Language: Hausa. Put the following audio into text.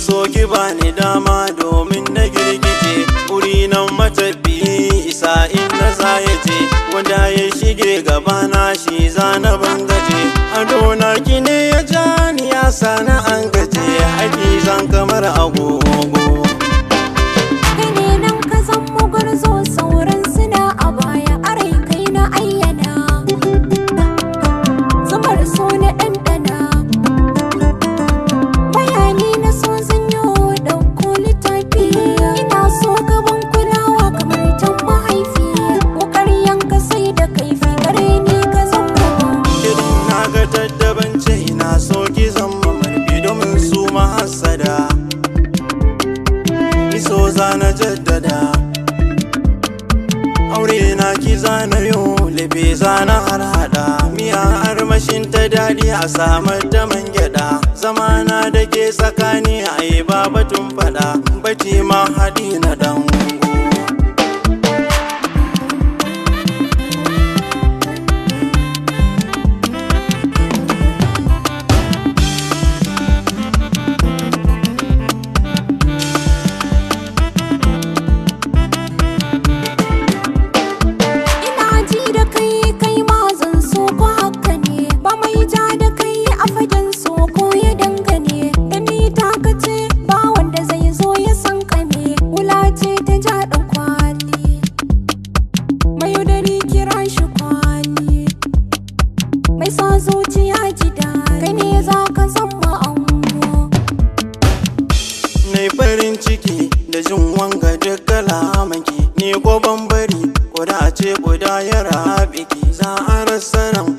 so ki bani dama domin na girgije wuri nan matafi isa inda za ya je wanda ya shige gabana shi zana bangaje adona ki ne ya ja ni ya sana an gaje aiki zan kamar agogo kai ne nan ka zan mugurzo sauran suna a baya arai kai na ayyana zamar so na ɗanɗana bayani na so zan yi ɗauko littafi ina so gaban kulawa kamar tan mahaifi ƙoƙarin ka sai da kaifi gare ni ka zan idan na ga taddabance ina so ki zama marfi domin su mahassada so zana jaddada aure na ki zana yo lebe zana harhada miya armashin ta dadi a samar da man gyada zamana da ke tsakani ai ba batun fada bace ma hadi na dango mai sa zuciya gida kai ne za ka zama ango nai farin ciki da jin wanga duk kalamanki ni ko ban bari ko da ce guda ya rabiki za a rasa ran